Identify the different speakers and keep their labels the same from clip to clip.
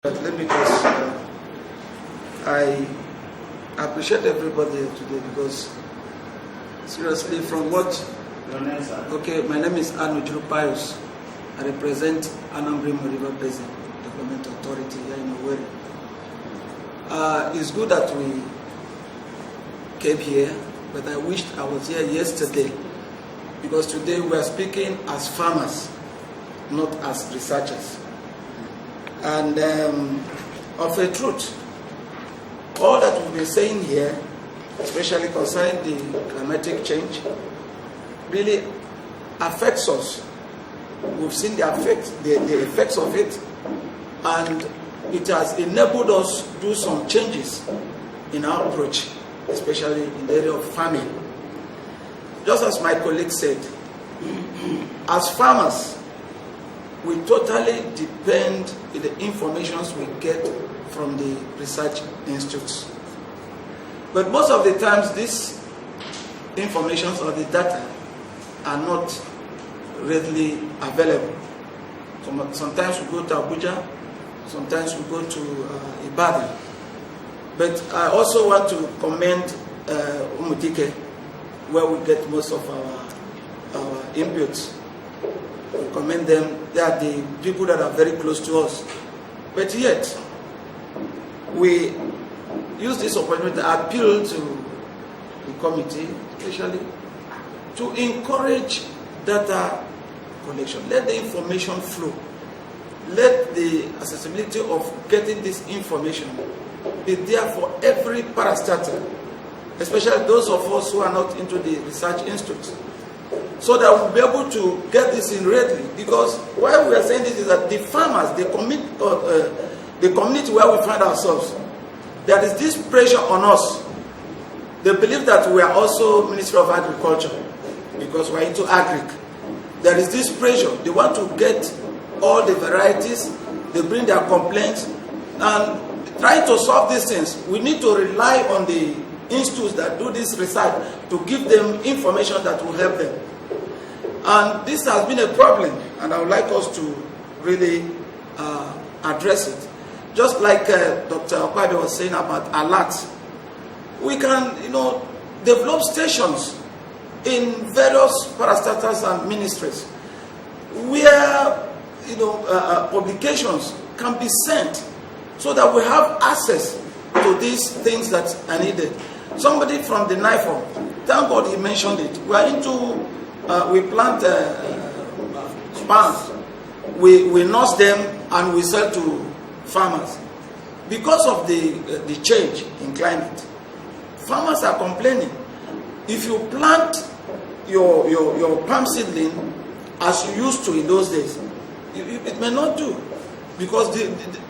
Speaker 1: But let me just, I appreciate everybody here today because, seriously, from what, okay, my name is Anujuru Pius. I represent Anambra River Basin Development Authority here in Owerri. It's good that we came here, but I wished I was here yesterday because today we are speaking as farmers, not as researchers. And of a truth, all that we've been saying here, especially concerning the climatic change, really affects us. We've seen the effects of it, and it has enabled us to do some changes in our approach, especially in the area of farming. Just as my colleague said, as farmers, we totally depend on the information we get from the research institutes. But most of the times, these information or the data are not readily available. Sometimes we go to Abuja, sometimes we go to Ibadan. But I also want to commend Umudike, where we get most of our inputs. We commend them. They are the people that are very close to us. But yet, we use this opportunity to appeal to the committee, especially, to encourage data collection. Let the information flow. Let the accessibility of getting this information be there for every parastatal, especially those of us who are not into the research institutes, so that we'll be able to get this in readily. Because why we are saying this is that the farmers, the community where we find ourselves, there is this pressure on us. They believe that we are also Ministry of Agriculture because we are into agric. There is this pressure. They want to get all the varieties. They bring their complaints and try to solve these things. We need to rely on the institutes that do this research to give them information that will help them. And this has been a problem, and I would like us to really address it. Just like Dr. Okwabi was saying about alerts, we can, develop stations in various parastatals and ministries where, publications can be sent so that we have access to these things that are needed. Somebody from the NIFOM, thank God he mentioned it. We are into, we plant spans, we nurse them and we sell to farmers. Because of the change in climate, farmers are complaining. If you plant your palm seedling as you used to in those days, it may not do. Because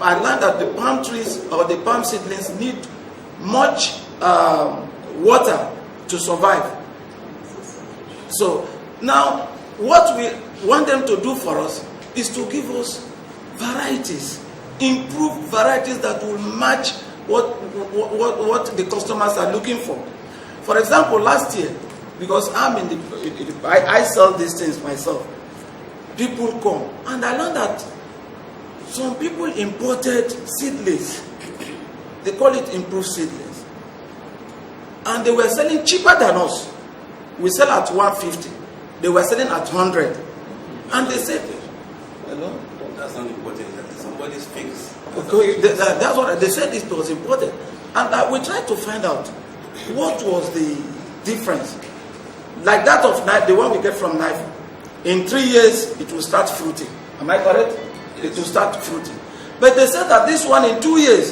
Speaker 1: I learned that the palm trees or the palm seedlings need much water to survive. So now what we want them to do for us is to give us varieties, improved varieties that will match what the customers are looking for. For example, last year, because I'm I sell these things myself, people come and I learned that some people imported seedlings. They call it improved seedlings. And they were selling cheaper than us. We sell at 150. They were selling at 100. And they said, hello?
Speaker 2: That's not important. That's somebody's fix.
Speaker 1: Okay, that's what they said. It was important. And we tried to find out what was the difference. Like that of the one we get from knife. In 3 years, it will start fruiting. Am I correct? It will start fruiting. But they said that this one in 2 years,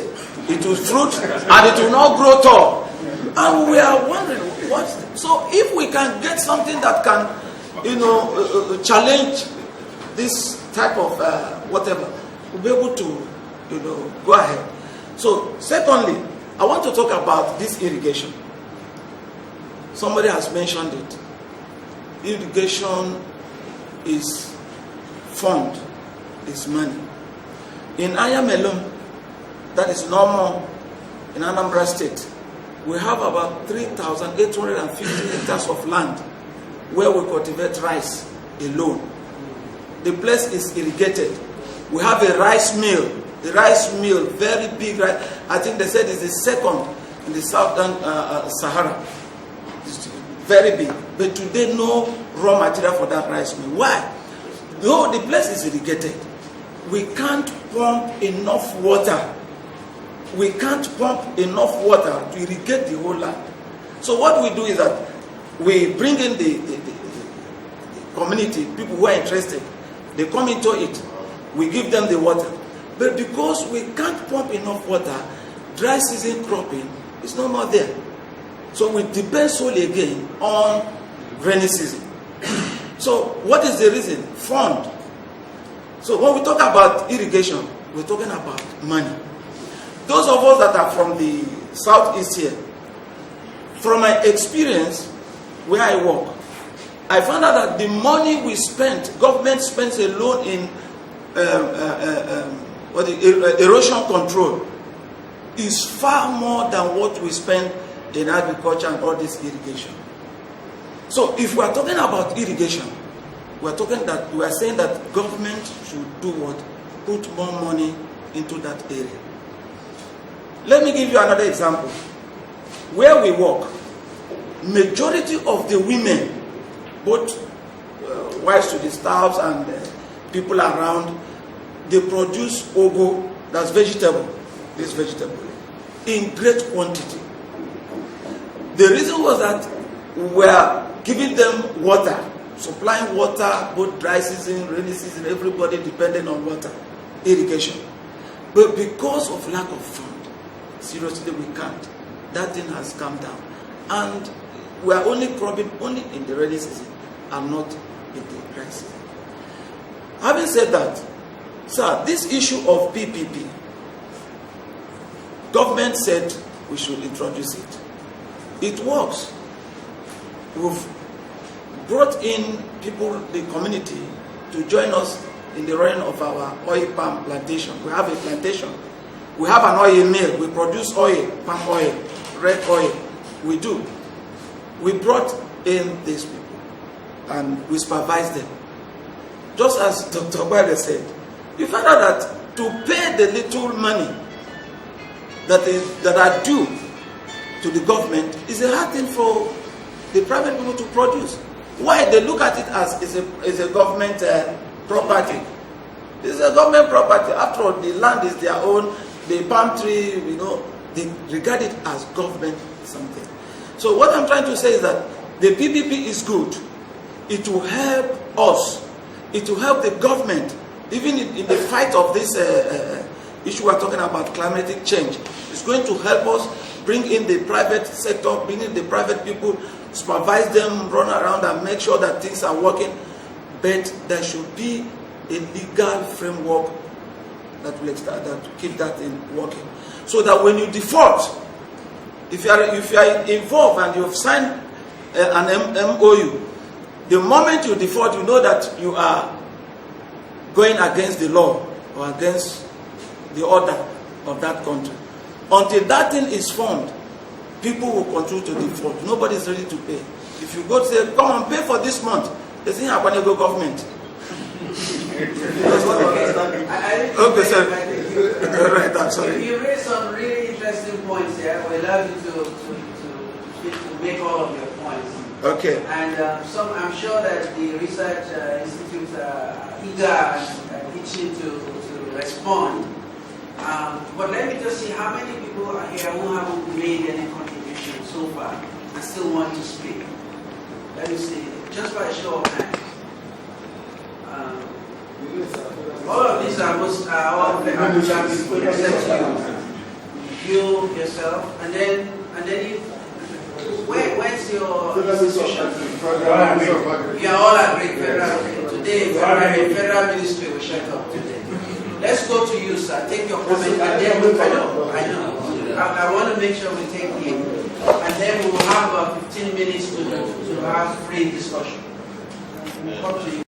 Speaker 1: it will fruit and it will not grow tall. And we are wondering, what? So if we can get something that can, challenge this type of whatever, we'll be able to, go ahead. So secondly, I want to talk about this irrigation. Somebody has mentioned it. Irrigation is fund. Is money. In Ayam alone, that is normal in Anambra State, we have about 3,850 hectares of land where we cultivate rice alone. The place is irrigated. We have a rice mill The rice mill, very big rice. I think they said it's the second in the southern Sahara. It's very big. But today, no raw material for that rice mill. Why? Though the place is irrigated, we can't pump enough water. We can't pump enough water to irrigate the whole land. So what we do is that we bring in the community, people who are interested. They come into it. We give them the water. But because we can't pump enough water, dry season cropping is no more there. So we depend solely again on rainy season. So what is the reason? Fund. So when we talk about irrigation, we're talking about money. Those of us that are from the southeast here, from my experience where I work, I found out that the money we spent, government spends alone in erosion control is far more than what we spend in agriculture and all this irrigation. So if we are talking about irrigation, we are saying that government should do what? Put more money into that area. Let me give you another example. Where we work, majority of the women, both wives to the staffs and people around, they produce ogo, that's vegetable, this vegetable, in great quantity. The reason was that we are giving them water, supplying water, both dry season, rainy season, everybody depending on water, irrigation. But because of lack of fund, seriously we can't. That thing has come down. And we are only cropping only in the rainy season and not in the dry season. Having said that, sir, this issue of PPP, government said we should introduce it. It works. We've brought in people, the community, to join us in the running of our oil palm plantation. We have a plantation. We have an oil mill. We produce oil, palm oil, red oil. We do. We brought in these people and we supervised them. Just as Dr. Obade said, we found out that to pay the little money that are due to the government is a hard thing for the private people to produce. Why? They look at it as is a government property. It's a government property. After all, the land is their own. The palm tree, they regard it as government something. So what I'm trying to say is that the PPP is good. It will help us. It will help the government, even in the fight of this issue we're talking about, climatic change. It's going to help us bring in the private sector, bring in the private people, supervise them, run around and make sure that things are working. But there should be a legal framework that will keep that in working. So that when you default, if you are involved and you've signed an MOU, the moment you default, you know that you are going against the law or against the order of that country. Until that thing is formed, people will continue to default. Nobody is ready to pay. If you go to say, come and pay for this month, they say, I'm going to go government. Okay, sir. Right, I'm sorry.
Speaker 3: You raised some really interesting points here. We love you to make all of your points.
Speaker 1: Okay.
Speaker 3: And I'm sure that the research institutes are eager and itching to respond. But let me just see how many people are here who haven't made any contribution so far and still want to speak. Let me see, just by a show of hands. All of these are all except you yourself, and then you. Where's your institution? We are all agreed. Today, federal ministry will shut up today. Let's go to you, sir. Take your comment, and then we'll follow. I know. I want to make sure we take you, and then we will have about 15 minutes to have free discussion. We'll come to you.